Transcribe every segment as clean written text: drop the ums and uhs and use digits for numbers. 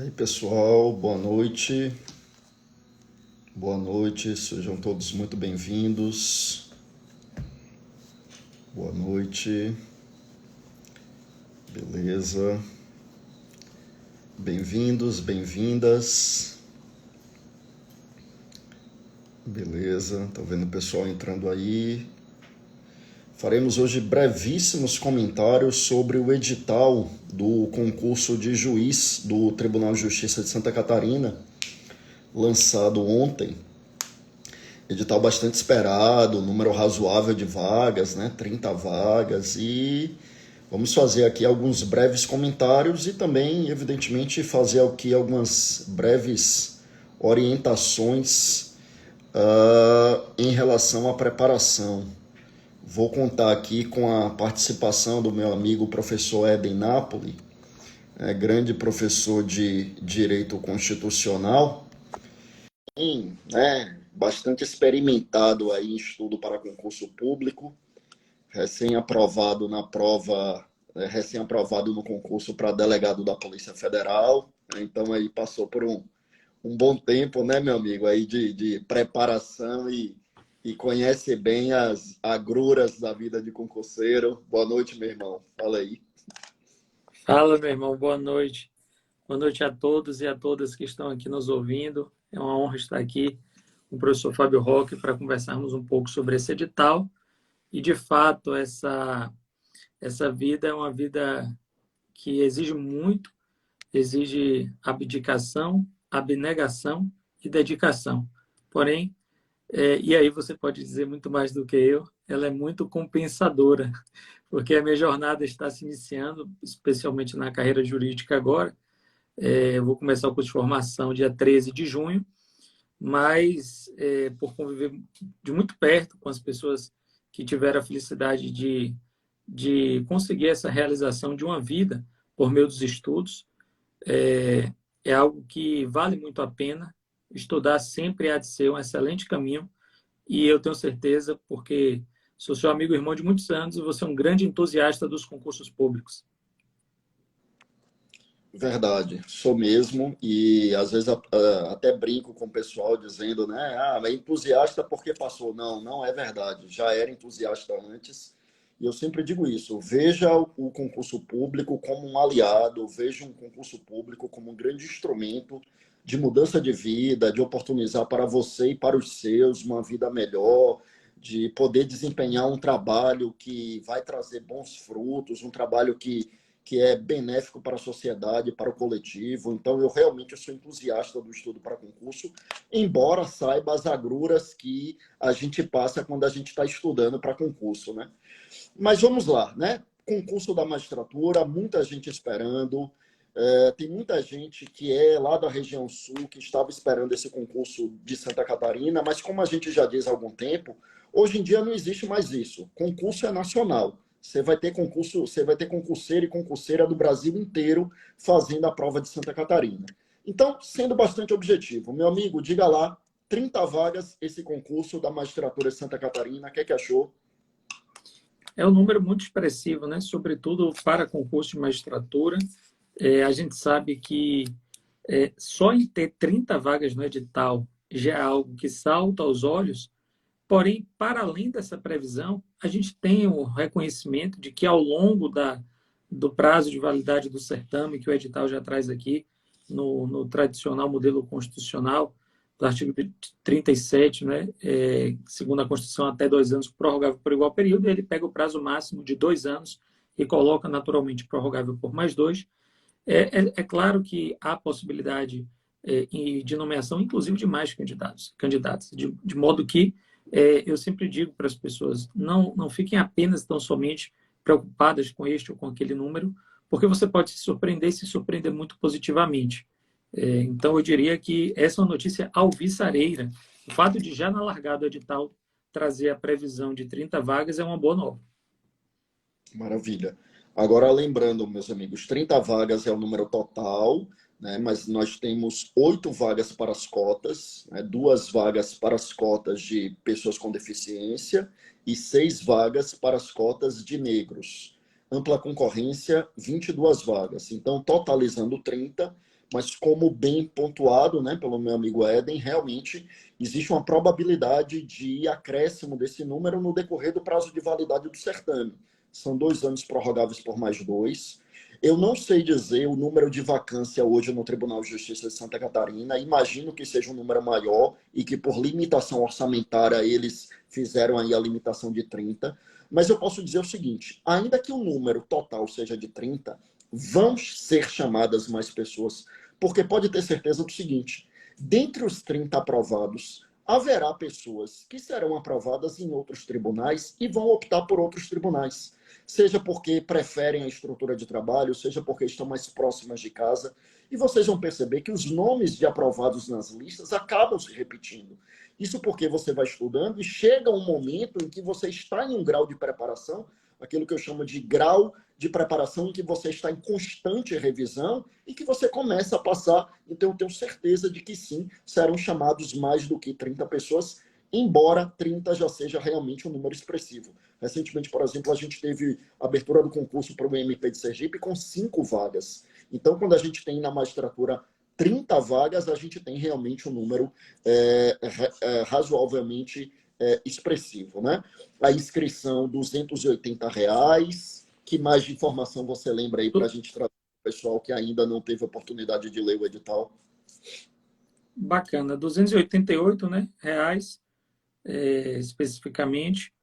E aí, pessoal, boa noite. Boa noite, sejam todos muito bem-vindos. Boa noite. Beleza. Bem-vindos, bem-vindas. Beleza, tá vendo o pessoal entrando aí. Faremos hoje brevíssimos comentários sobre o edital do concurso de juiz do Tribunal de Justiça de Santa Catarina, lançado ontem. Edital bastante esperado, número razoável de vagas, né? 30 vagas, e vamos fazer aqui alguns breves comentários e também, evidentemente, fazer aqui algumas breves orientações em relação à preparação. Vou contar aqui com a participação do meu amigo professor Eden Napoli, grande professor de Direito Constitucional, bastante experimentado aí em estudo para concurso público, recém-aprovado na prova, recém-aprovado no concurso para delegado da Polícia Federal, então aí passou por um bom tempo, né, meu amigo, aí de preparação e conhece bem as agruras da vida de concurseiro. Boa noite, meu irmão. Fala aí. Fala, meu irmão. Boa noite. Boa noite a todos e a todas que estão aqui nos ouvindo. É uma honra estar aqui com o professor Fábio Roque para conversarmos um pouco sobre esse edital. E, de fato, essa vida é uma vida que exige muito, exige abdicação, abnegação e dedicação. Porém, e aí você pode dizer muito mais do que eu, ela é muito compensadora, porque a minha jornada está se iniciando, especialmente na carreira jurídica agora. Eu vou começar o curso de formação dia 13 de junho, mas por conviver de muito perto com as pessoas que tiveram a felicidade de conseguir essa realização de uma vida por meio dos estudos, é algo que vale muito a pena. Estudar sempre há de ser um excelente caminho, e eu tenho certeza, porque sou seu amigo e irmão de muitos anos, e você é um grande entusiasta dos concursos públicos. Verdade, sou mesmo, e às vezes até brinco com o pessoal dizendo, né, é entusiasta porque passou. Não, não é verdade, já era entusiasta antes, e eu sempre digo isso, veja o concurso público como um aliado, veja um concurso público como um grande instrumento de mudança de vida, de oportunizar para você e para os seus uma vida melhor, de poder desempenhar um trabalho que vai trazer bons frutos, um trabalho que é benéfico para a sociedade, para o coletivo. Então, eu realmente sou entusiasta do estudo para concurso, embora saiba as agruras que a gente passa quando a gente está estudando para concurso, né? Mas vamos lá, né? Concurso da magistratura, muita gente esperando. Tem muita gente que é lá da região sul que estava esperando esse concurso de Santa Catarina, mas como a gente já diz há algum tempo, hoje em dia não existe mais isso. Concurso é nacional. Você vai ter concurso, você vai ter concurseiro e concurseira do Brasil inteiro fazendo a prova de Santa Catarina. Então, sendo bastante objetivo, meu amigo, diga lá, 30 vagas esse concurso da magistratura de Santa Catarina, o que é que achou? É um número muito expressivo, né? Sobretudo para concurso de magistratura. A gente sabe que só em ter 30 vagas no edital já é algo que salta aos olhos. Porém, para além dessa previsão, a gente tem o reconhecimento de que ao longo do prazo de validade do certame, que o edital já traz aqui, no tradicional modelo constitucional, do artigo 37, né, segundo a Constituição, até 2 anos, prorrogável por igual período, ele pega o prazo máximo de 2 anos e coloca naturalmente prorrogável por mais 2. É claro que há possibilidade de nomeação, inclusive de mais candidatos, de modo que eu sempre digo para as pessoas, não fiquem apenas tão somente preocupadas com este ou com aquele número, porque você pode se surpreender e se surpreender muito positivamente. Então, eu diria que essa é uma notícia alvissareira. O fato de já na largada do edital trazer a previsão de 30 vagas é uma boa nova. Maravilha. Agora, lembrando, meus amigos, 30 vagas é o número total, né? Mas nós temos 8 vagas para as cotas, né? 2 vagas para as cotas de pessoas com deficiência e 6 vagas para as cotas de negros. Ampla concorrência, 22 vagas. Então, totalizando 30, mas como bem pontuado, né, pelo meu amigo Éden, realmente existe uma probabilidade de acréscimo desse número no decorrer do prazo de validade do certame. São 2 anos prorrogáveis por mais 2. Eu não sei dizer o número de vacância hoje no Tribunal de Justiça de Santa Catarina. Imagino que seja um número maior e que por limitação orçamentária eles fizeram aí a limitação de 30. Mas eu posso dizer o seguinte, ainda que o número total seja de 30, vão ser chamadas mais pessoas, porque pode ter certeza do seguinte, dentre os 30 aprovados, haverá pessoas que serão aprovadas em outros tribunais e vão optar por outros tribunais, seja porque preferem a estrutura de trabalho, seja porque estão mais próximas de casa, e vocês vão perceber que os nomes de aprovados nas listas acabam se repetindo. Isso porque você vai estudando e chega um momento em que você está em um grau de preparação, aquilo que eu chamo de grau de preparação, em que você está em constante revisão e que você começa a passar. Então, eu tenho certeza de que sim, serão chamados mais do que 30 pessoas, embora 30 já seja realmente um número expressivo. Recentemente, por exemplo, a gente teve a abertura do concurso para o MP de Sergipe com 5 vagas. Então, quando a gente tem na magistratura 30 vagas, a gente tem realmente um número razoavelmente expressivo, né? A inscrição, R$ 280. Que mais de informação você lembra aí para a gente trazer o pessoal que ainda não teve oportunidade de ler o edital? Bacana, 288, né, reais, especificamente.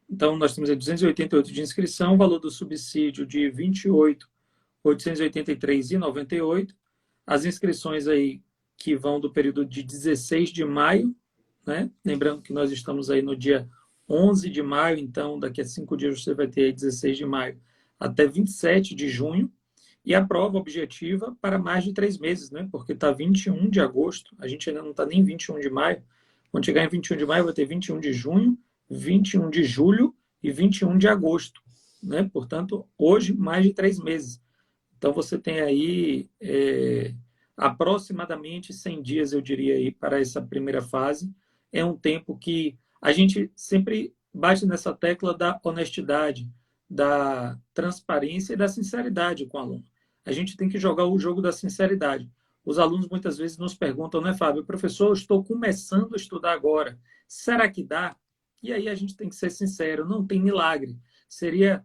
Então, nós temos aí 288 de inscrição, valor do subsídio de 28.883,98. As inscrições aí que vão do período de 16 de maio, né? Lembrando que nós estamos aí no dia 11 de maio, então daqui a 5 dias você vai ter aí 16 de maio até 27 de junho. E a prova objetiva para mais de 3 meses, né? Porque está 21 de agosto, a gente ainda não está nem 21 de maio. Quando chegar em 21 de maio, vai ter 21 de junho, 21 de julho e 21 de agosto, né? Portanto, hoje, mais de 3 meses. Então, você tem aí aproximadamente 100 dias, eu diria, aí, para essa primeira fase. É um tempo que a gente sempre bate nessa tecla da honestidade, da transparência e da sinceridade com o aluno. A gente tem que jogar o jogo da sinceridade. Os alunos muitas vezes nos perguntam, né, Fábio? Professor, eu estou começando a estudar agora. Será que dá? E aí a gente tem que ser sincero, não tem milagre. Seria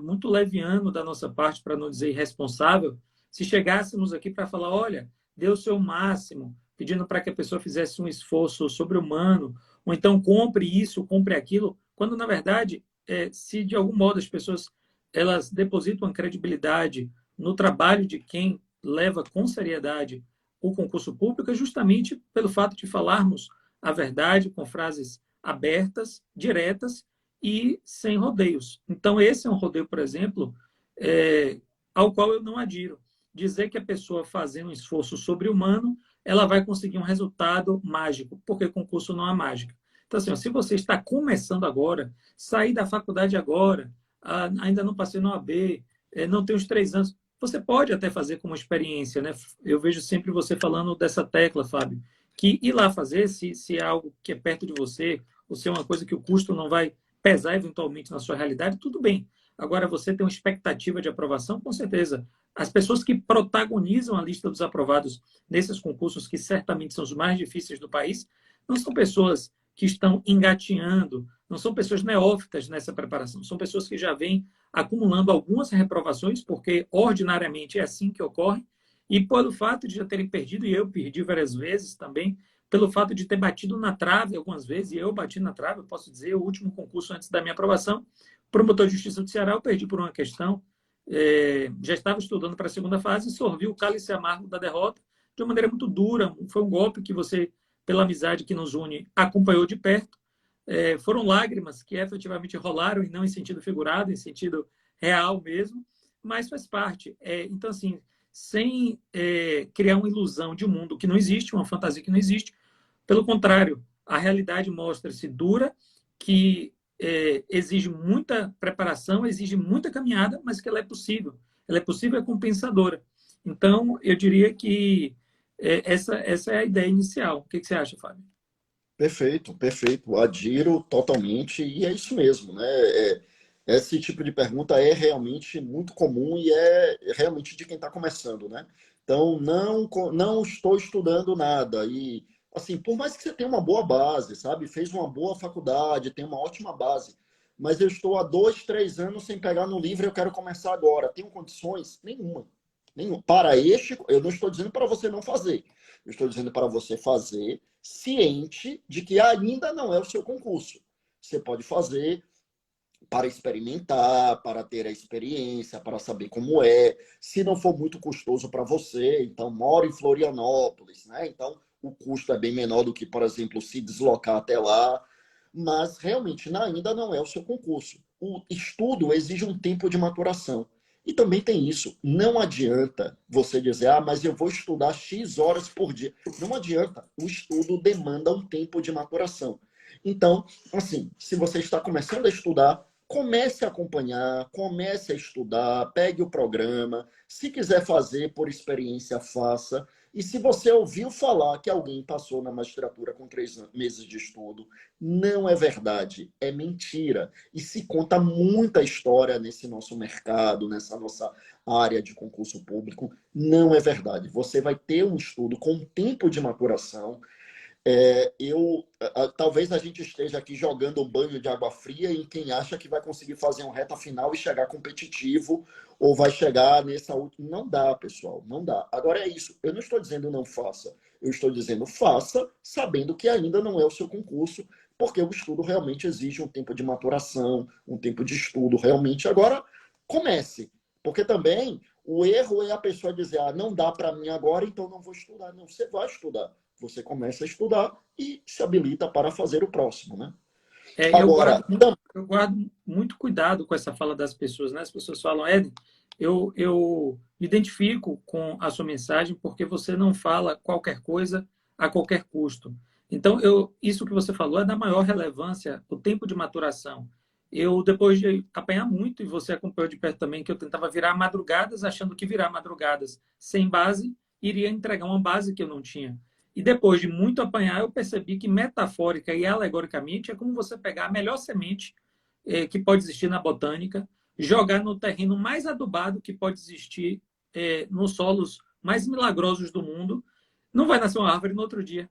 muito leviano da nossa parte, para não dizer irresponsável, se chegássemos aqui para falar, olha, dê o seu máximo, pedindo para que a pessoa fizesse um esforço sobre-humano, ou então compre isso, compre aquilo, quando na verdade, se de algum modo as pessoas elas depositam a credibilidade no trabalho de quem leva com seriedade o concurso público, é justamente pelo fato de falarmos a verdade com frases abertas, diretas e sem rodeios. Então, esse é um rodeio, por exemplo, ao qual eu não adiro. Dizer que a pessoa fazendo um esforço sobre-humano, ela vai conseguir um resultado mágico, porque concurso não é mágica. Então, assim, se você está começando agora, sair da faculdade agora, ainda não passei no AB, não tem os 3 anos, você pode até fazer como experiência, né? Eu vejo sempre você falando dessa tecla, Fábio, que ir lá fazer, se é algo que é perto de você, ou se é uma coisa que o custo não vai pesar eventualmente na sua realidade, tudo bem. Agora, você tem uma expectativa de aprovação, com certeza. As pessoas que protagonizam a lista dos aprovados nesses concursos, que certamente são os mais difíceis do país, não são pessoas que estão engatinhando, não são pessoas neófitas nessa preparação, são pessoas que já vêm acumulando algumas reprovações, porque ordinariamente é assim que ocorre, e pelo fato de já terem perdido, e eu perdi várias vezes também, pelo fato de ter batido na trave algumas vezes, e eu bati na trave, eu posso dizer, o último concurso antes da minha aprovação, promotor de justiça do Ceará, eu perdi por uma questão, já estava estudando para a segunda fase, sorvi o cálice amargo da derrota de uma maneira muito dura, foi um golpe que você, pela amizade que nos une, acompanhou de perto, foram lágrimas que efetivamente rolaram, e não em sentido figurado, em sentido real mesmo, mas faz parte. Então, assim, sem criar uma ilusão de um mundo que não existe, uma fantasia que não existe. Pelo contrário, a realidade mostra-se dura, que exige muita preparação, exige muita caminhada, mas que ela é possível. Ela é possível, é compensadora. Então, eu diria que essa é a ideia inicial. O que você acha, Fábio? Perfeito, perfeito. Adiro totalmente, e é isso mesmo, né? Esse tipo de pergunta é realmente muito comum e é realmente de quem está começando, né? Então, não estou estudando nada. E, assim, por mais que você tenha uma boa base, sabe? Fez uma boa faculdade, tem uma ótima base. Mas eu estou há 2, 3 anos sem pegar no livro e eu quero começar agora. Tenho condições? Nenhuma. Nenhuma. Eu não estou dizendo para você não fazer. Eu estou dizendo para você fazer ciente de que ainda não é o seu concurso. Você pode fazer para experimentar, para ter a experiência, para saber como é. Se não for muito custoso para você, então mora em Florianópolis, né? Então o custo é bem menor do que, por exemplo, se deslocar até lá. Mas realmente ainda não é o seu concurso. O estudo exige um tempo de maturação. E também tem isso. Não adianta você dizer, mas eu vou estudar X horas por dia. Não adianta. O estudo demanda um tempo de maturação. Então, assim, se você está começando a estudar, comece a acompanhar, comece a estudar, pegue o programa. Se quiser fazer por experiência, faça. E se você ouviu falar que alguém passou na magistratura com 3 meses de estudo, não é verdade, é mentira. E se conta muita história nesse nosso mercado, nessa nossa área de concurso público, não é verdade. Você vai ter um estudo com tempo de maturação. Talvez a gente esteja aqui jogando um banho de água fria em quem acha que vai conseguir fazer um reta final e chegar competitivo ou vai chegar nessa última. Não dá, pessoal, não dá. Agora é isso. Eu não estou dizendo não faça. Eu estou dizendo faça, sabendo que ainda não é o seu concurso, porque o estudo realmente exige um tempo de maturação, um tempo de estudo realmente. Agora, comece. Porque também o erro é a pessoa dizer, não dá para mim agora, então não vou estudar. Não, você vai estudar. Você começa a estudar e se habilita para fazer o próximo, né? Agora, Eu guardo muito cuidado com essa fala das pessoas, né? As pessoas falam, Ed, eu me identifico com a sua mensagem porque você não fala qualquer coisa a qualquer custo. Então, isso que você falou é da maior relevância, o tempo de maturação. Eu, depois de apanhar muito, e você acompanhou de perto também, que eu tentava virar madrugadas, achando que virar madrugadas sem base iria entregar uma base que eu não tinha. E depois de muito apanhar, eu percebi que metafórica e alegoricamente é como você pegar a melhor semente que pode existir na botânica, jogar no terreno mais adubado que pode existir nos solos mais milagrosos do mundo, não vai nascer uma árvore no outro dia.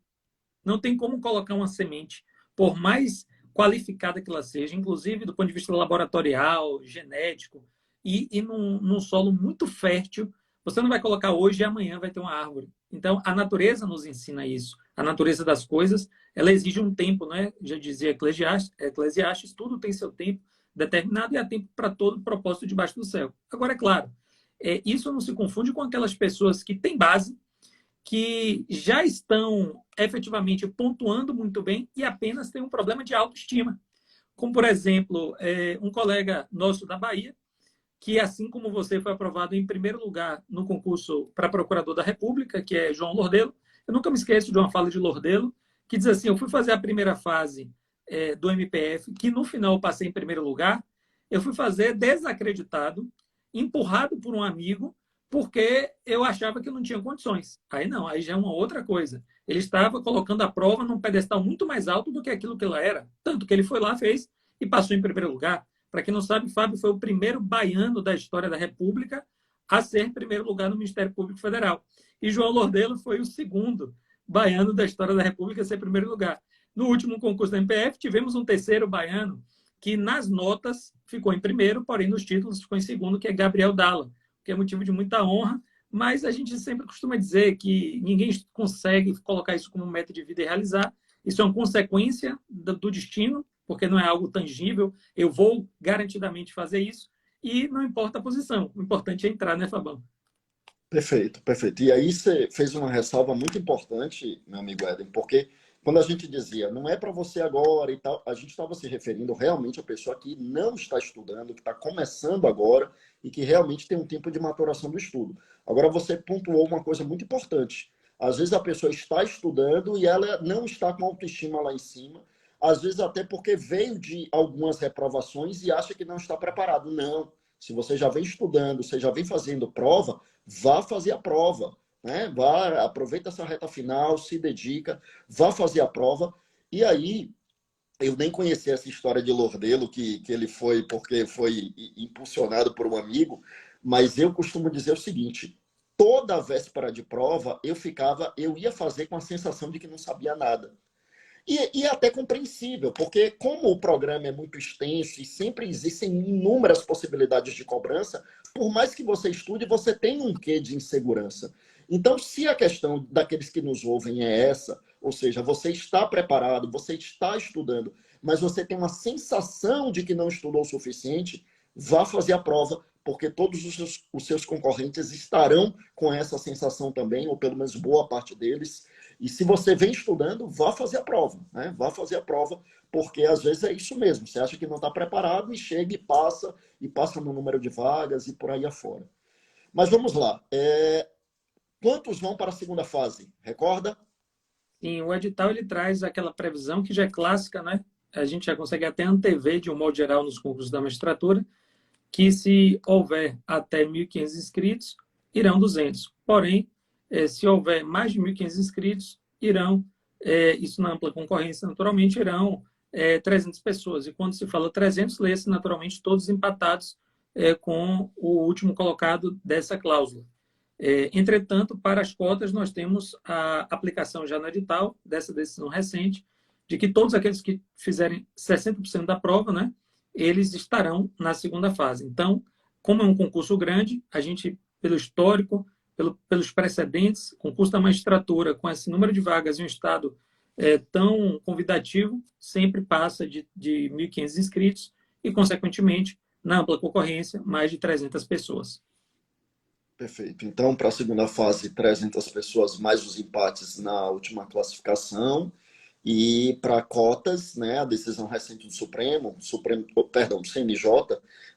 Não tem como colocar uma semente, por mais qualificada que ela seja, inclusive do ponto de vista laboratorial, genético, e num solo muito fértil, você não vai colocar hoje e amanhã vai ter uma árvore. Então, a natureza nos ensina isso. A natureza das coisas, ela exige um tempo, né? Já dizia Eclesiastes, tudo tem seu tempo determinado e há tempo para todo propósito debaixo do céu. Agora, é claro, isso não se confunde com aquelas pessoas que têm base, que já estão efetivamente pontuando muito bem e apenas têm um problema de autoestima. Como, por exemplo, um colega nosso da Bahia, que, assim como você, foi aprovado em primeiro lugar no concurso para procurador da República, que é João Lordelo. Eu nunca me esqueço de uma fala de Lordelo, que diz assim, eu fui fazer a primeira fase do MPF, que no final eu passei em primeiro lugar, eu fui fazer desacreditado, empurrado por um amigo, porque eu achava que eu não tinha condições. Aí não, aí já é uma outra coisa. Ele estava colocando a prova num pedestal muito mais alto do que aquilo que ela era. Tanto que ele foi lá, fez e passou em primeiro lugar. Para quem não sabe, Fábio foi o primeiro baiano da história da República a ser em primeiro lugar no Ministério Público Federal. E João Lordelo foi o segundo baiano da história da República a ser em primeiro lugar. No último concurso da MPF, tivemos um terceiro baiano que nas notas ficou em primeiro, porém nos títulos ficou em segundo, que é Gabriel Dalla, que é motivo de muita honra, mas a gente sempre costuma dizer que ninguém consegue colocar isso como meta de vida e realizar. Isso é uma consequência do destino, porque não é algo tangível. Eu vou garantidamente fazer isso e não importa a posição. O importante é entrar, né, Fabão? perfeito, perfeito. E aí você fez uma ressalva muito importante, meu amigo Éden, porque quando a gente dizia não é para você agora e tal, a gente estava se referindo realmente à pessoa que não está estudando, que está começando agora e que realmente tem um tempo de maturação do estudo. Agora você pontuou uma coisa muito importante. Às vezes a pessoa está estudando e ela não está com autoestima lá em cima, às vezes até porque veio de algumas reprovações e acha que não está preparado. Não. Se você já vem estudando, você já vem fazendo prova, vá fazer a prova, né? Vá, aproveita essa reta final, se dedica, vá fazer a prova. E aí, eu nem conhecia essa história de Lordelo, que ele foi porque foi impulsionado por um amigo, mas eu costumo dizer o seguinte: toda a véspera de prova, eu ia fazer com a sensação de que não sabia nada. E é até compreensível, porque como o programa é muito extenso e sempre existem inúmeras possibilidades de cobrança, por mais que você estude, você tem um quê de insegurança. Então, se a questão daqueles que nos ouvem é essa, ou seja, você está preparado, você está estudando, mas você tem uma sensação de que não estudou o suficiente, vá fazer a prova, porque todos os seus concorrentes estarão com essa sensação também, ou pelo menos boa parte deles. E se você vem estudando, vá fazer a prova, né? Vá fazer a prova, porque às vezes é isso mesmo. Você acha que não está preparado e chega e passa no número de vagas e por aí afora. Mas vamos lá. Quantos vão para a segunda fase? Recorda? Sim, o edital ele traz aquela previsão que já é clássica, né? A gente já consegue até antever, de um modo geral, nos concursos da magistratura, que se houver até 1.500 inscritos, irão 200. Porém, se houver mais de 1.500 inscritos, irão, isso na ampla concorrência, naturalmente, irão 300 pessoas. E quando se fala 300, lê-se naturalmente todos empatados com o último colocado dessa cláusula. Entretanto, para as cotas, nós temos a aplicação já no edital dessa decisão recente, de que todos aqueles que fizerem 60% da prova, né, eles estarão na segunda fase. Então, como é um concurso grande, a gente, pelo histórico, pelos precedentes, concurso da magistratura, com esse número de vagas em um estado tão convidativo, sempre passa de 1.500 inscritos e, consequentemente, na ampla concorrência, mais de 300 pessoas. Perfeito. Então, para a segunda fase, 300 pessoas mais os empates na última classificação. E para cotas, né, a decisão recente do do CNJ,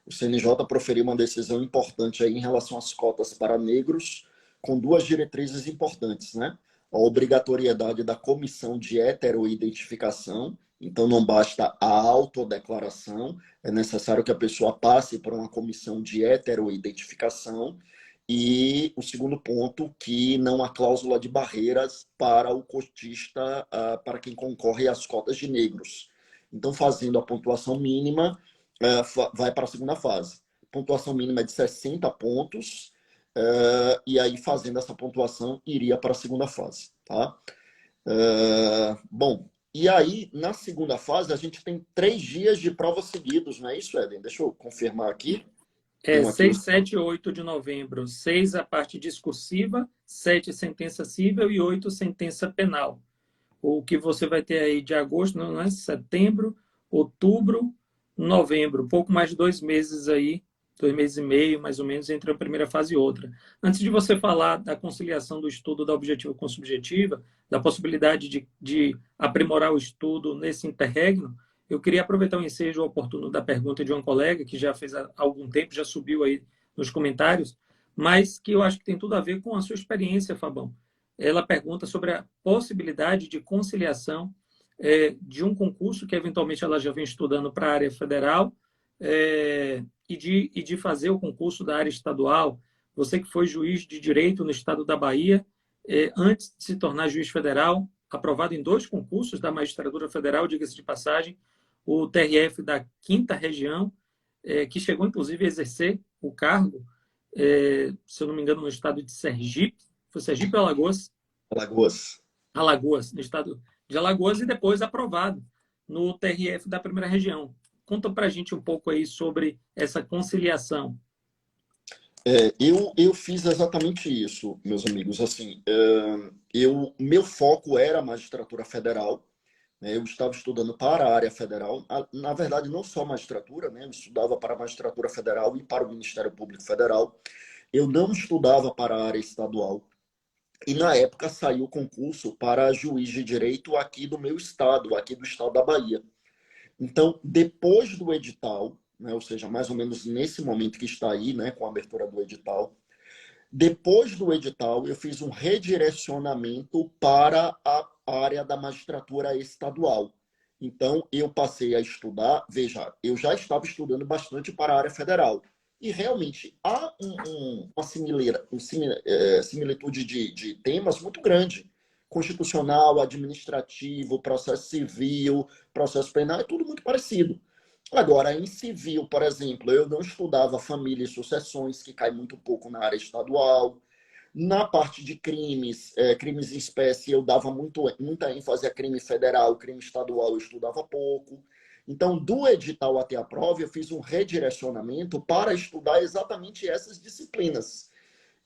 o CNJ proferiu uma decisão importante aí em relação às cotas para negros, com duas diretrizes importantes, né? A obrigatoriedade da comissão de heteroidentificação, então não basta a autodeclaração, é necessário que a pessoa passe por uma comissão de heteroidentificação. E o segundo ponto, que não há cláusula de barreiras para o cotista, para quem concorre às cotas de negros. Então, fazendo a pontuação mínima, vai para a segunda fase. A pontuação mínima é de 60 pontos, e aí, fazendo essa pontuação, iria para a segunda fase. Tá? Bom, e aí, na segunda fase, a gente tem 3 dias de prova seguidos, não é isso, Eden? Deixa eu confirmar aqui. 6, 7 e 8 de novembro. 6 a parte discursiva, 7 sentença civil e 8 sentença penal. O que você vai ter aí de agosto, não é? Setembro, outubro, novembro. Pouco mais de 2 meses aí, 2 meses e meio, mais ou menos, entre a primeira fase e outra. Antes de você falar da conciliação do estudo da objetiva com subjetiva, da possibilidade de aprimorar o estudo nesse interregno, eu queria aproveitar o ensejo oportuno da pergunta de uma colega que já fez há algum tempo, já subiu aí nos comentários, mas que eu acho que tem tudo a ver com a sua experiência, Fabão. Ela pergunta sobre a possibilidade de conciliação de um concurso que eventualmente ela já vem estudando para a área federal e de fazer o concurso da área estadual. Você que foi juiz de direito no estado da Bahia, antes de se tornar juiz federal, aprovado em 2 concursos da magistratura federal, diga-se de passagem, o TRF da 5ª região, que chegou inclusive a exercer o cargo, se eu não me engano, no estado de Sergipe. Foi Sergipe ou Alagoas? Alagoas. Alagoas, no estado de Alagoas, e depois aprovado no TRF da 1ª região. Conta para a gente um pouco aí sobre essa conciliação. Eu fiz exatamente isso, meus amigos. Assim, meu foco era a magistratura federal, né? Eu estava estudando para a área federal. Na verdade, não só magistratura, né? Eu estudava para a magistratura federal e para o Ministério Público Federal. Eu não estudava para a área estadual. E na época saiu o concurso para juiz de direito aqui do meu estado, aqui do estado da Bahia. Então, depois do edital, né, ou seja, mais ou menos nesse momento que está aí, né, com a abertura do edital, depois do edital, eu fiz um redirecionamento para a área da magistratura estadual. Então, eu passei a estudar, veja, eu já estava estudando bastante para a área federal. E realmente há uma similitude de temas muito grande. Constitucional, administrativo, processo civil, processo penal, é tudo muito parecido. Agora, em civil, por exemplo, eu não estudava família e sucessões, que cai muito pouco na área estadual. Na parte de crimes, crimes em espécie, eu dava muita ênfase a crime federal, crime estadual eu estudava pouco. Então, do edital até a prova, eu fiz um redirecionamento para estudar exatamente essas disciplinas.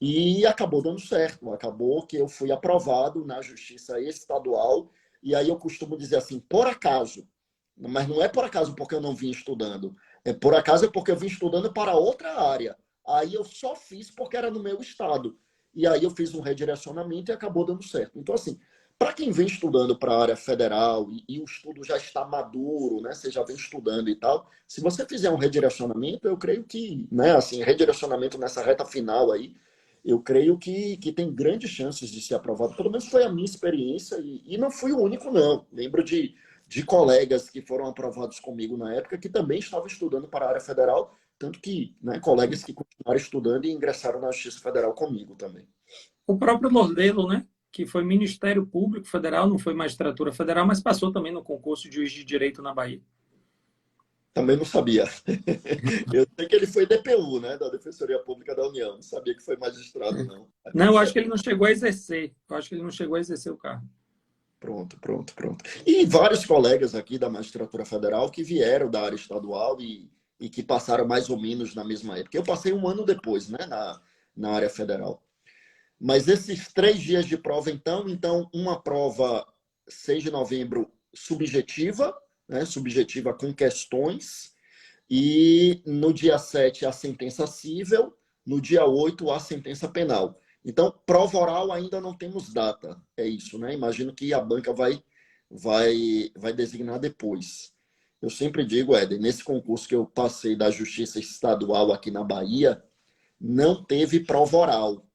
E acabou dando certo. Acabou que eu fui aprovado na Justiça Estadual. E aí eu costumo dizer assim, por acaso, mas não é por acaso porque eu não vim estudando, é por acaso porque eu vim estudando para outra área. Aí eu só fiz porque era no meu estado. E aí eu fiz um redirecionamento e acabou dando certo. Então, assim, para quem vem estudando para a área federal e o estudo já está maduro, né? Você já vem estudando e tal, se você fizer um redirecionamento, eu creio que, né, assim, redirecionamento nessa reta final aí, eu creio que tem grandes chances de ser aprovado. Pelo menos foi a minha experiência e não fui o único, não. Lembro de colegas que foram aprovados comigo na época que também estavam estudando para a área federal, tanto que, né, colegas que continuaram estudando e ingressaram na Justiça Federal comigo também. O próprio Lordelo, né? Que foi Ministério Público Federal, não foi magistratura federal, mas passou também no concurso de juiz de direito na Bahia. Também não sabia. Eu sei que ele foi DPU, né, da Defensoria Pública da União. Não sabia que foi magistrado, não. Não, eu acho que ele não chegou a exercer. Eu acho que ele não chegou a exercer o cargo. Pronto, pronto, pronto. E vários colegas aqui da Magistratura Federal que vieram da área estadual e que passaram mais ou menos na mesma época. Eu passei um ano depois, né, na área federal. Mas esses 3 dias de prova, então uma prova 6 de novembro subjetiva, né, subjetiva com questões, e no dia 7 a sentença cível, no dia 8 a sentença penal. Então, prova oral ainda não temos data, é isso, né? Imagino que a banca vai designar depois. Eu sempre digo, Éder, nesse concurso que eu passei da Justiça Estadual aqui na Bahia, não teve prova oral,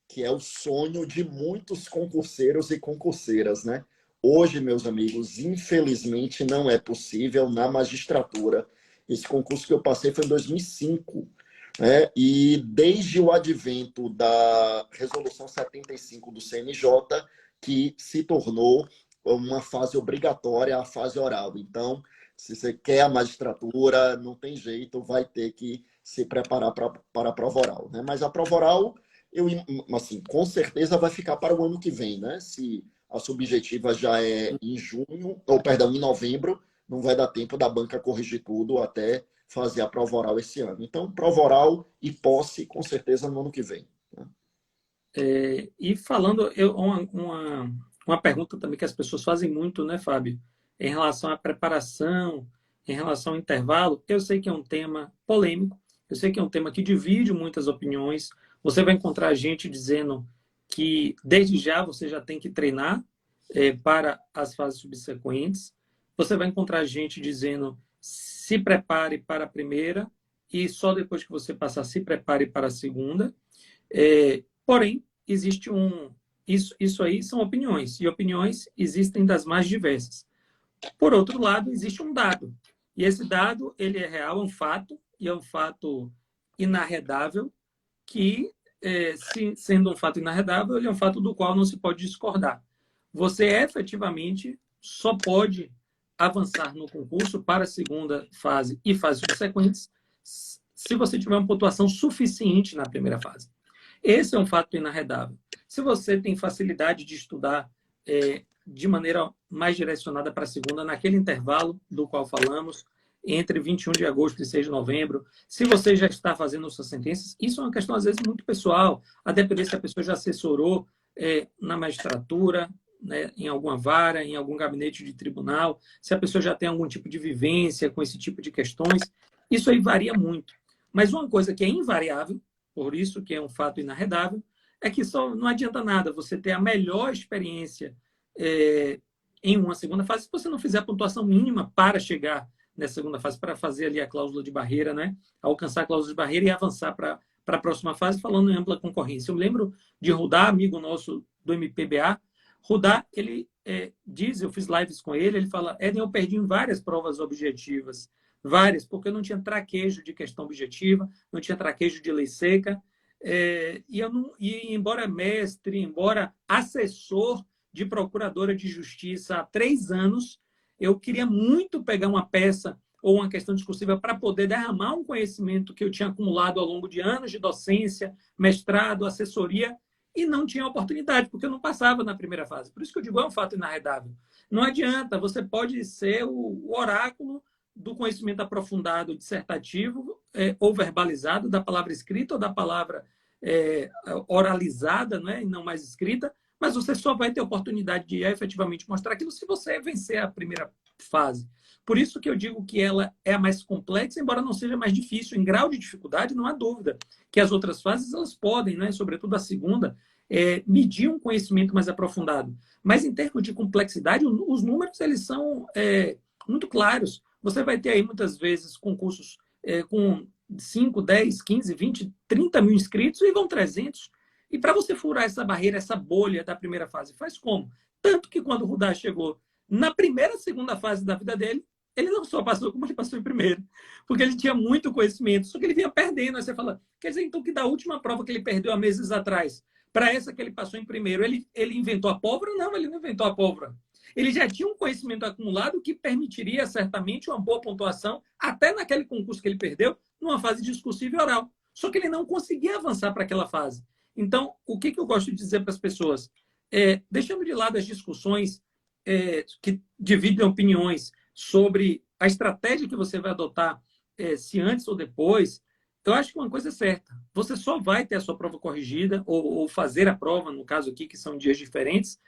que é o sonho de muitos concurseiros e concurseiras, né? Hoje, meus amigos, infelizmente não é possível na magistratura. Esse concurso que eu passei foi em 2005, né? E desde o advento da Resolução 75 do CNJ, que se tornou uma fase obrigatória, a fase oral. Então, se você quer a magistratura, não tem jeito, vai ter que se preparar para a prova oral, né? Mas a prova oral, assim, com certeza vai ficar para o ano que vem, né? Se a subjetiva já é em junho, ou perdão, em novembro, não vai dar tempo da banca corrigir tudo até fazer a prova oral esse ano. Então, prova oral e posse, com certeza, no ano que vem. Né? E falando, uma pergunta também que as pessoas fazem muito, né, Fábio? Em relação à preparação, em relação ao intervalo, eu sei que é um tema polêmico, eu sei que é um tema que divide muitas opiniões. Você vai encontrar gente dizendo que desde já você já tem que treinar para as fases subsequentes. Você vai encontrar gente dizendo se prepare para a primeira e só depois que você passar se prepare para a segunda. Porém, existe isso aí são opiniões, e opiniões existem das mais diversas. Por outro lado, existe um dado, e esse dado ele é real, é um fato, e é um fato inarredável, que, sendo um fato inarredável, ele é um fato do qual não se pode discordar. Você efetivamente só pode avançar no concurso para a segunda fase e fases subsequentes se você tiver uma pontuação suficiente na primeira fase. Esse é um fato inarredável. Se você tem facilidade de estudar de maneira mais direcionada para a segunda, naquele intervalo do qual falamos, entre 21 de agosto e 6 de novembro, se você já está fazendo suas sentenças, isso é uma questão, às vezes, muito pessoal, a depender se a pessoa já assessorou na magistratura, né, em alguma vara, em algum gabinete de tribunal, se a pessoa já tem algum tipo de vivência com esse tipo de questões, isso aí varia muito. Mas uma coisa que é invariável, por isso que é um fato inarredável, é que só não adianta nada você ter a melhor experiência em uma segunda fase se você não fizer a pontuação mínima para chegar nessa segunda fase, para fazer ali a cláusula de barreira, né? Alcançar a cláusula de barreira e avançar para a próxima fase, falando em ampla concorrência. Eu me lembro de Rudá, amigo nosso do MPBA. Rudá, ele diz, eu fiz lives com ele, ele fala, Éden, eu perdi em várias provas objetivas, várias, porque eu não tinha traquejo de questão objetiva, não tinha traquejo de lei seca, e embora mestre, embora assessor de procuradora de justiça há 3 anos, eu queria muito pegar uma peça ou uma questão discursiva para poder derramar um conhecimento que eu tinha acumulado ao longo de anos de docência, mestrado, assessoria, e não tinha oportunidade, porque eu não passava na primeira fase. Por isso que eu digo, é um fato inarredável. Não adianta, você pode ser o oráculo do conhecimento aprofundado, dissertativo ou verbalizado, da palavra escrita ou da palavra oralizada, né, e não mais escrita, mas você só vai ter oportunidade de efetivamente mostrar aquilo se você vencer a primeira fase. Por isso que eu digo que ela é a mais complexa, embora não seja mais difícil. Em grau de dificuldade, não há dúvida que as outras fases elas podem, né, sobretudo a segunda, medir um conhecimento mais aprofundado. Mas em termos de complexidade, os números eles são muito claros. Você vai ter aí muitas vezes concursos com 5, 10, 15, 20, 30 mil inscritos e vão 300. E para você furar essa barreira, essa bolha da primeira fase, faz como? Tanto que quando o Rudá chegou na primeira, segunda fase da vida dele, ele não só passou como ele passou em primeiro. Porque ele tinha muito conhecimento, só que ele vinha perdendo. Aí você fala, quer dizer, então que da última prova que ele perdeu há meses atrás, para essa que ele passou em primeiro, ele inventou a pólvora? Não, ele não inventou a pólvora. Ele já tinha um conhecimento acumulado que permitiria certamente uma boa pontuação, até naquele concurso que ele perdeu, numa fase discursiva e oral. Só que ele não conseguia avançar para aquela fase. Então, o que eu gosto de dizer para as pessoas? Deixando de lado as discussões que dividem opiniões sobre a estratégia que você vai adotar, se antes ou depois, eu acho que uma coisa é certa. Você só vai ter a sua prova corrigida, ou fazer a prova, no caso aqui, que são dias diferentes,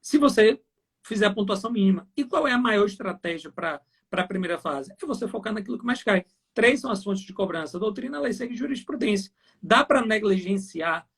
se você fizer a pontuação mínima. E qual é a maior estratégia para a primeira fase? É você focar naquilo que mais cai. 3 são as fontes de cobrança: doutrina, lei seca e jurisprudência. Dá para negligenciar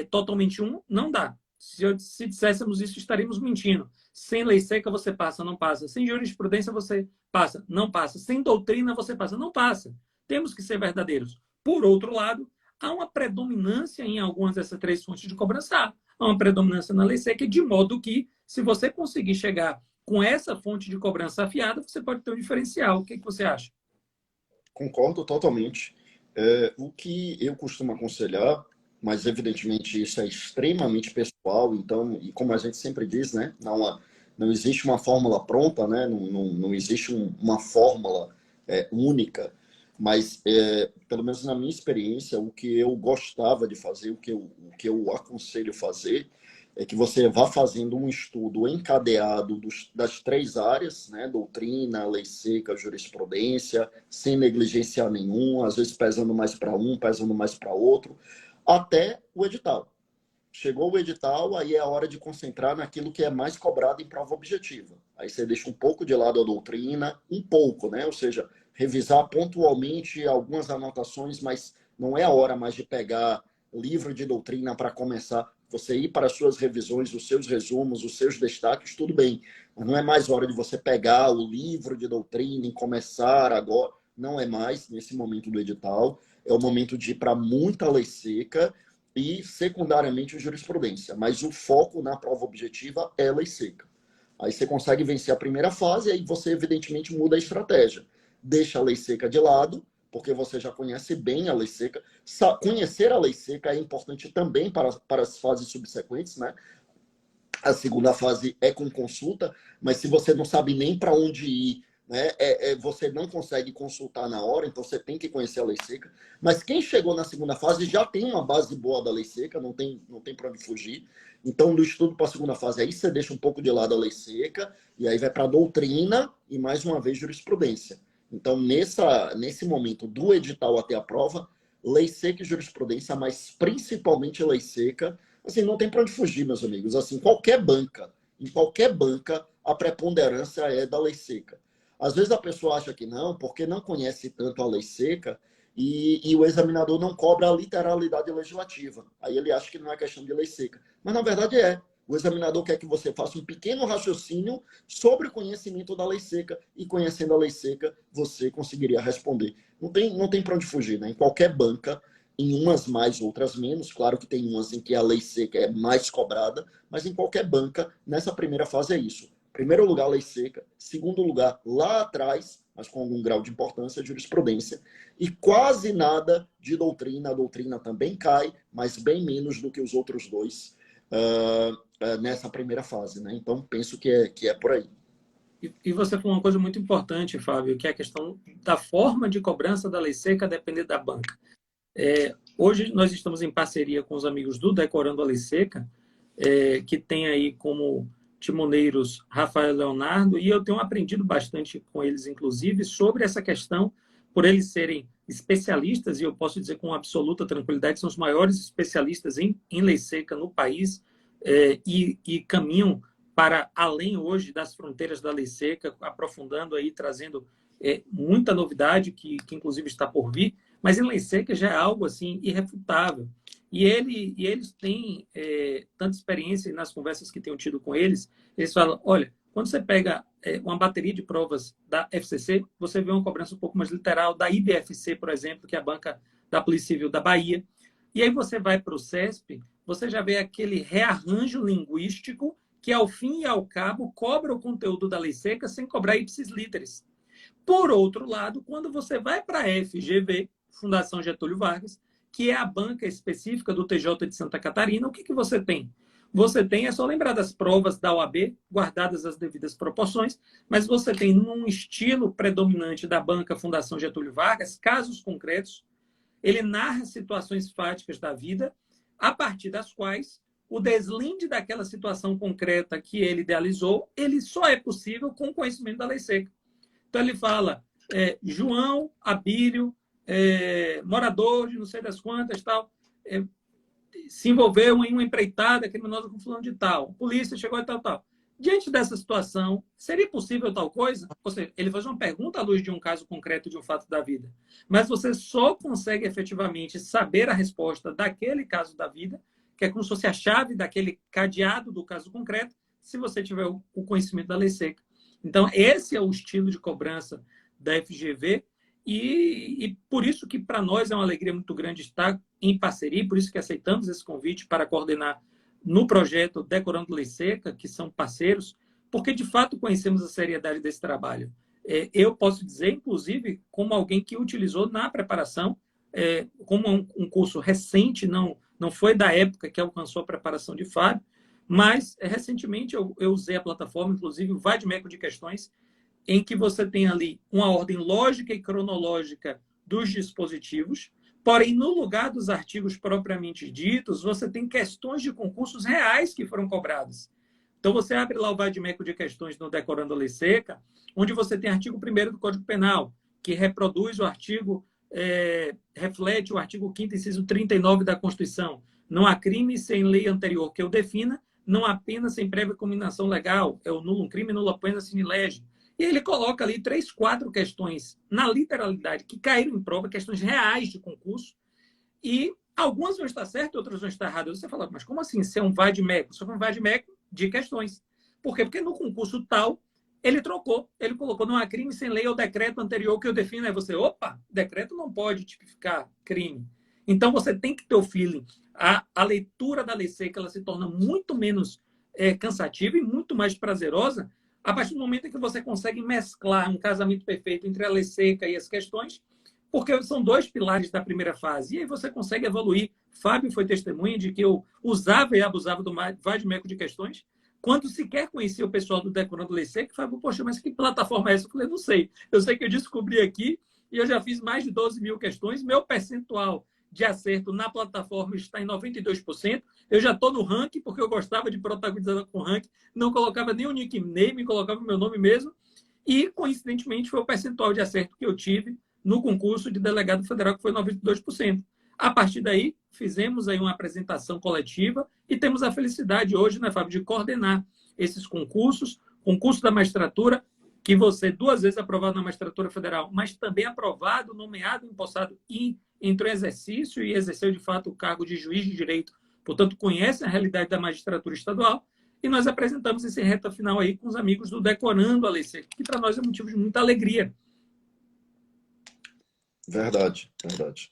totalmente um? Não dá. Se disséssemos isso, estaríamos mentindo. Sem lei seca, você passa, não passa. Sem jurisprudência, você passa, não passa. Sem doutrina, você passa, não passa. Temos que ser verdadeiros. Por outro lado, há uma predominância em algumas dessas 3 fontes de cobrança. Há uma predominância na lei seca, de modo que, se você conseguir chegar com essa fonte de cobrança afiada, você pode ter um diferencial. O que você acha? Concordo totalmente. O que eu costumo aconselhar, mas evidentemente isso é extremamente pessoal, então, e como a gente sempre diz, né, não existe uma fórmula pronta, né, não existe uma fórmula única, mas pelo menos na minha experiência, o que eu gostava de fazer, o que eu aconselho fazer, é que você vá fazendo um estudo encadeado das 3 áreas, né? Doutrina, lei seca, jurisprudência, sem negligenciar nenhum, às vezes pesando mais para um, pesando mais para outro, até o edital. Chegou o edital, aí é a hora de concentrar naquilo que é mais cobrado em prova objetiva. Aí você deixa um pouco de lado a doutrina, um pouco, né? Ou seja, revisar pontualmente algumas anotações, mas não é a hora mais de pegar livro de doutrina para começar. Você ir para as suas revisões, os seus resumos, os seus destaques, tudo bem. Mas não é mais hora de você pegar o livro de doutrina e começar agora. Não é mais nesse momento do edital. É o momento de ir para muita lei seca e, secundariamente, jurisprudência. Mas o foco na prova objetiva é lei seca. Aí você consegue vencer a primeira fase e aí você, evidentemente, muda a estratégia. Deixa a lei seca de lado, porque você já conhece bem a lei seca. Conhecer a lei seca é importante também para as fases subsequentes, né? A segunda fase é com consulta, mas se você não sabe nem para onde ir, né, você não consegue consultar na hora, então você tem que conhecer a lei seca. Mas quem chegou na segunda fase já tem uma base boa da lei seca, não tem para onde fugir. Então, do estudo para a segunda fase, aí você deixa um pouco de lado a lei seca, e aí vai para a doutrina e, mais uma vez, jurisprudência. Então, nesse momento do edital até a prova, lei seca e jurisprudência, mas principalmente lei seca, assim, não tem para onde fugir, meus amigos. Assim, em qualquer banca, a preponderância é da lei seca. Às vezes a pessoa acha que não, porque não conhece tanto a lei seca e o examinador não cobra a literalidade legislativa. Aí ele acha que não é questão de lei seca. Mas na verdade é. O examinador quer que você faça um pequeno raciocínio sobre o conhecimento da lei seca e, conhecendo a lei seca, você conseguiria responder. Não tem para onde fugir, né? Em qualquer banca, em umas mais, outras menos. Claro que tem umas em que a lei seca é mais cobrada, mas em qualquer banca, nessa primeira fase é isso. Primeiro lugar, lei seca. Segundo lugar, lá atrás, mas com algum grau de importância, jurisprudência. E quase nada de doutrina. A doutrina também cai, mas bem menos do que os outros 2 nessa primeira fase, né? Então, penso que é por aí. E você falou uma coisa muito importante, Fábio, que é a questão da forma de cobrança da lei seca depender da banca. Hoje nós estamos em parceria com os amigos do Decorando a Lei Seca, que tem aí como timoneiros Rafael e Leonardo, e eu tenho aprendido bastante com eles, inclusive, sobre essa questão, por eles serem especialistas, e eu posso dizer com absoluta tranquilidade, são os maiores especialistas em lei seca no país, e caminham para além hoje das fronteiras da lei seca, aprofundando aí, trazendo muita novidade que inclusive está por vir, mas em lei seca já é algo assim irrefutável. E eles têm tanta experiência nas conversas que tenho tido com eles, eles falam, olha, quando você pega uma bateria de provas da FCC, você vê uma cobrança um pouco mais literal da IBFC, por exemplo, que é a banca da Polícia Civil da Bahia. E aí você vai para o CESP, você já vê aquele rearranjo linguístico que, ao fim e ao cabo, cobra o conteúdo da lei seca sem cobrar ipsis literis. Por outro lado, quando você vai para a FGV, Fundação Getúlio Vargas, que é a banca específica do TJ de Santa Catarina, o que você tem? Você tem, é só lembrar das provas da OAB, guardadas as devidas proporções, mas você tem, num estilo predominante da banca Fundação Getúlio Vargas, casos concretos, ele narra situações fáticas da vida, a partir das quais o deslinde daquela situação concreta que ele idealizou, ele só é possível com o conhecimento da lei seca. Então ele fala, João Abílio, morador de não sei das quantas, tal, se envolveu em uma empreitada criminosa com fulano de tal, a polícia chegou e tal, tal. Diante dessa situação, seria possível tal coisa? Ou seja, ele faz uma pergunta à luz de um caso concreto, de um fato da vida. Mas você só consegue efetivamente saber a resposta daquele caso da vida, que é como se fosse a chave daquele cadeado do caso concreto, se você tiver o conhecimento da lei seca. Então, esse é o estilo de cobrança da FGV, e por isso que para nós é uma alegria muito grande estar em parceria, por isso que aceitamos esse convite para coordenar no projeto Decorando Lei Seca, que são parceiros, porque de fato conhecemos a seriedade desse trabalho. Eu posso dizer, inclusive, como alguém que utilizou na preparação, como um curso recente, não foi da época que alcançou a preparação de Fábio, mas recentemente eu usei a plataforma, inclusive o vade-mecum de questões, em que você tem ali uma ordem lógica e cronológica dos dispositivos, porém, no lugar dos artigos propriamente ditos, você tem questões de concursos reais que foram cobradas. Então, você abre lá o vade-mecum de questões no Decorando a Lei Seca, onde você tem artigo 1º do Código Penal, que reproduz o artigo, reflete o artigo 5º, inciso 39 da Constituição. Não há crime sem lei anterior que o defina, não há pena sem prévia combinação legal, é o nullum crime, nulla pena sine lege. E ele coloca ali 3, 4 questões, na literalidade, que caíram em prova, questões reais de concurso, e algumas vão estar certas, outras vão estar erradas. Você fala, mas como assim ser um vade-mecum? Só foi um vade-mecum de questões. Por quê? Porque no concurso tal, ele trocou, ele colocou, não há crime sem lei ou decreto anterior que eu defino. Aí você, opa, decreto não pode tipificar crime. Então, você tem que ter o feeling. A leitura da lei seca, ela se torna muito menos cansativa e muito mais prazerosa a partir do momento em que você consegue mesclar um casamento perfeito entre a lei seca e as questões, porque são 2 pilares da primeira fase. E aí você consegue evoluir. Fábio foi testemunha de que eu usava e abusava do vade-mecum de questões, quando sequer conhecia o pessoal do Decorando Lei Seca, Fábio, poxa, mas que plataforma é essa? Eu falei, não sei. Eu sei que eu descobri aqui e eu já fiz mais de 12 mil questões. Meu percentual de acerto na plataforma está em 92%. Eu já estou no ranking, porque eu gostava de protagonizar com ranking. Não colocava nem o nickname, colocava o meu nome mesmo. E, coincidentemente, foi o percentual de acerto que eu tive no concurso de delegado federal, que foi 92%. A partir daí, fizemos aí uma apresentação coletiva e temos a felicidade hoje, né, Fábio, de coordenar esses concursos, concurso da magistratura, que você 2 vezes aprovado na magistratura federal, mas também aprovado, nomeado, empossado e entrou em exercício e exerceu de fato o cargo de juiz de direito, portanto conhece a realidade da magistratura estadual, e nós apresentamos esse reta final aí com os amigos do Decorando a Lei Seca, que para nós é motivo de muita alegria. Verdade, verdade.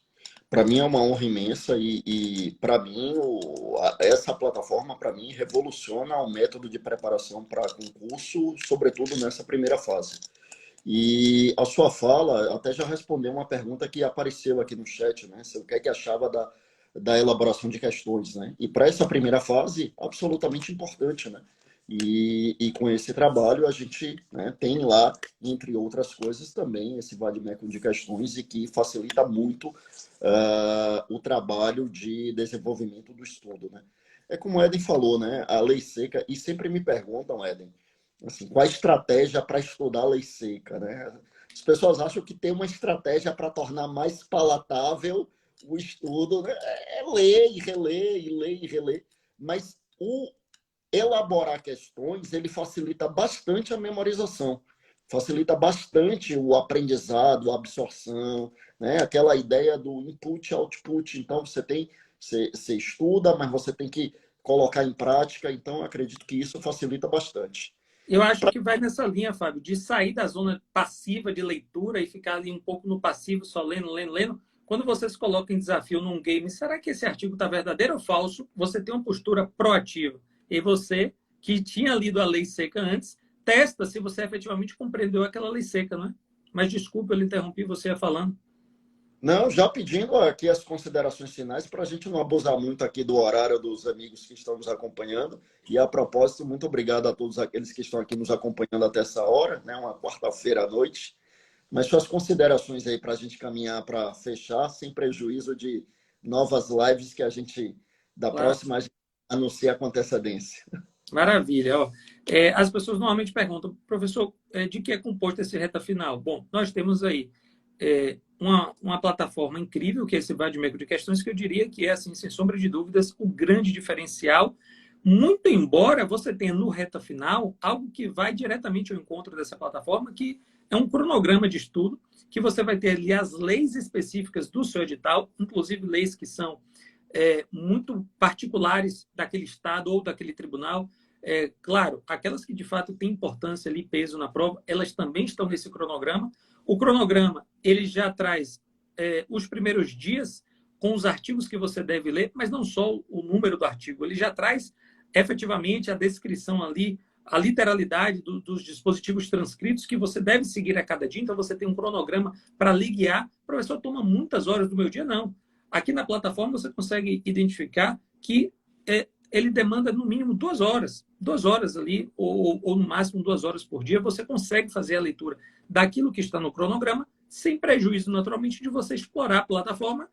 Para mim é uma honra imensa e para mim, essa plataforma, para mim, revoluciona o método de preparação para concurso, sobretudo nessa primeira fase. E a sua fala até já respondeu uma pergunta que apareceu aqui no chat, né? O que é que achava da elaboração de questões, né? E para essa primeira fase, absolutamente importante, né? E com esse trabalho a gente, né, tem lá, entre outras coisas, também esse vade-mecum de questões e que facilita muito o trabalho de desenvolvimento do estudo, né? É como o Eden falou, né? A lei seca, e sempre me perguntam, Eden, assim, qual a estratégia para estudar a lei seca, né? As pessoas acham que tem uma estratégia para tornar mais palatável o estudo, né? É ler e reler, e ler e reler. Mas o elaborar questões, ele facilita bastante a memorização, facilita bastante o aprendizado, a absorção, né? Aquela ideia do input e output. Então, você estuda, mas você tem que colocar em prática. Então, acredito que isso facilita bastante. Eu acho que vai nessa linha, Fábio, de sair da zona passiva de leitura e ficar ali um pouco no passivo, só lendo, lendo, lendo. Quando você se coloca em desafio num game, será que esse artigo está verdadeiro ou falso? Você tem uma postura proativa. E você, que tinha lido a lei seca antes, testa se você efetivamente compreendeu aquela lei seca, não é? Mas desculpa, eu lhe interrompi, você ia falando. Não, já pedindo aqui as considerações finais para a gente não abusar muito aqui do horário dos amigos que estão nos acompanhando. E a propósito, muito obrigado a todos aqueles que estão aqui nos acompanhando até essa hora, né? Uma quarta-feira à noite. Mas suas considerações aí para a gente caminhar para fechar, sem prejuízo de novas lives que a gente, da Claro. próxima, a gente anuncia com antecedência. Maravilha. Ó. As pessoas normalmente perguntam, professor, de que é composto esse reta final? Bom, nós temos aí uma plataforma incrível, que é esse Vademecum de Questões, que eu diria que é, assim, sem sombra de dúvidas, o grande diferencial, muito embora você tenha no reta final algo que vai diretamente ao encontro dessa plataforma, que é um cronograma de estudo, que você vai ter ali as leis específicas do seu edital, inclusive leis que são muito particulares daquele estado ou daquele tribunal. Claro, aquelas que de fato têm importância ali, peso na prova, elas também estão nesse cronograma. O cronograma, ele já traz os primeiros dias com os artigos que você deve ler, mas não só o número do artigo, ele já traz efetivamente a descrição ali, a literalidade dos dispositivos transcritos que você deve seguir a cada dia. Então, você tem um cronograma para lhe guiar. Professor, toma muitas horas do meu dia? Não. Aqui na plataforma você consegue identificar que ele demanda no mínimo 2 horas. 2 horas ali, ou no máximo 2 horas por dia, você consegue fazer a leitura daquilo que está no cronograma, sem prejuízo, naturalmente, de você explorar a plataforma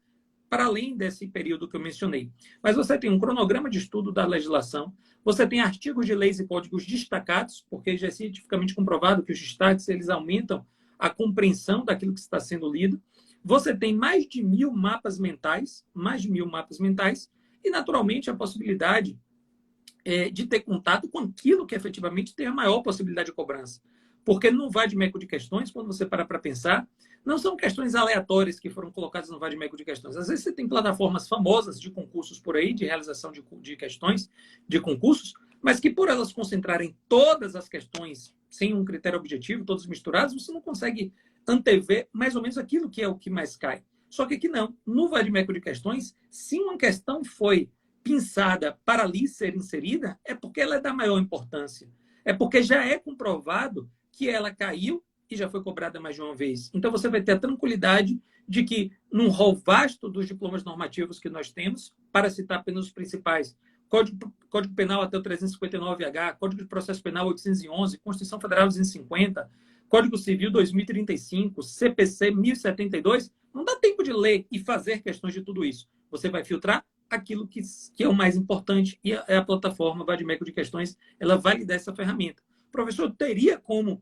para além desse período que eu mencionei. Mas você tem um cronograma de estudo da legislação, você tem artigos de leis e códigos destacados, porque já é cientificamente comprovado que os destaques eles aumentam a compreensão daquilo que está sendo lido. Você tem mais de 1.000 mapas mentais, e, naturalmente, a possibilidade de ter contato com aquilo que efetivamente tem a maior possibilidade de cobrança. Porque no Vademecum de Questões, quando você para pensar, não são questões aleatórias que foram colocadas no Vademecum de Questões. Às vezes você tem plataformas famosas de concursos por aí, de realização de questões, de concursos, mas que por elas concentrarem todas as questões sem um critério objetivo, todos misturados, você não consegue antever mais ou menos aquilo que é o que mais cai. Só que aqui não. No Vademecum de Questões, se uma questão foi pensada para ali ser inserida, é porque ela é da maior importância. É porque já é comprovado que ela caiu e já foi cobrada mais de uma vez. Então, você vai ter a tranquilidade de que, num rol vasto dos diplomas normativos que nós temos, para citar apenas os principais, Código Penal até o 359H, Código de Processo Penal 811, Constituição Federal 250, Código Civil 2035, CPC 1072, não dá tempo de ler e fazer questões de tudo isso. Você vai filtrar aquilo que é o mais importante e a plataforma Vademecum de Questões ela vai lhe dar essa ferramenta. Professor, teria como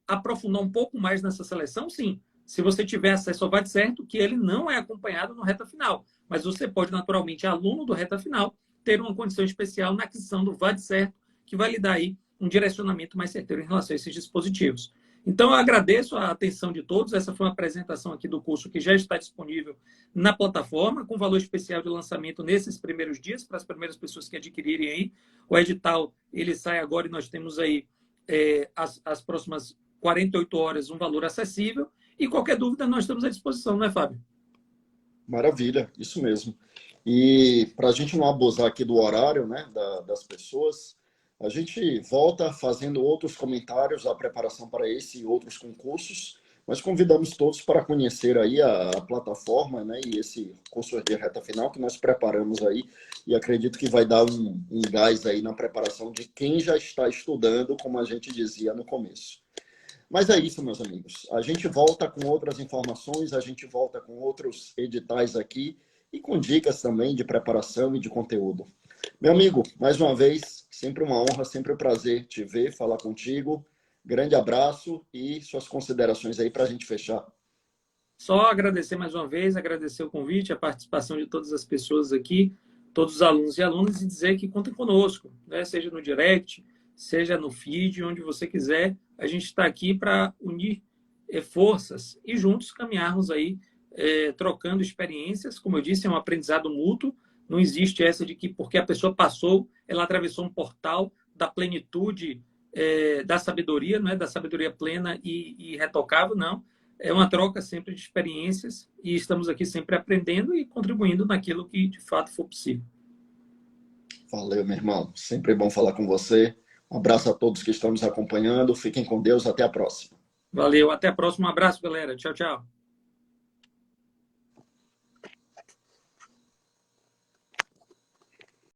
aprofundar um pouco mais nessa seleção? Sim. Se você tiver acesso ao VadCerto, que ele não é acompanhado no reta final, mas você pode, naturalmente, aluno do reta final, ter uma condição especial na aquisição do VadCerto, que vai lhe dar aí um direcionamento mais certeiro em relação a esses dispositivos. Então, eu agradeço a atenção de todos. Essa foi uma apresentação aqui do curso que já está disponível na plataforma, com valor especial de lançamento nesses primeiros dias, para as primeiras pessoas que adquirirem aí. O edital, ele sai agora e nós temos aí as próximas 48 horas um valor acessível. E qualquer dúvida, nós estamos à disposição, não é, Fábio? Maravilha, isso mesmo. E para a gente não abusar aqui do horário, né, das pessoas, a gente volta fazendo outros comentários da preparação para esse e outros concursos. Mas convidamos todos para conhecer aí a plataforma, né, e esse curso de reta final que nós preparamos aí, e acredito que vai dar um gás aí na preparação de quem já está estudando, como a gente dizia no começo. Mas é isso, meus amigos. A gente volta com outras informações, a gente volta com outros editais aqui e com dicas também de preparação e de conteúdo. Meu amigo, mais uma vez, sempre uma honra, sempre um prazer te ver, falar contigo. Grande abraço e suas considerações aí para a gente fechar. Só agradecer mais uma vez, agradecer o convite, a participação de todas as pessoas aqui, todos os alunos e alunas, e dizer que contem conosco, né? Seja no direct, seja no feed, onde você quiser. A gente está aqui para unir forças e juntos caminharmos aí, trocando experiências. Como eu disse, é um aprendizado mútuo. Não existe essa de que porque a pessoa passou, ela atravessou um portal da plenitude, da sabedoria, não é? Da sabedoria plena e irretocável, não. É uma troca sempre de experiências e estamos aqui sempre aprendendo e contribuindo naquilo que de fato for possível. Valeu, meu irmão. Sempre bom falar com você. Um abraço a todos que estão nos acompanhando. Fiquem com Deus. Até a próxima. Valeu, até a próxima. Um abraço, galera. Tchau, tchau.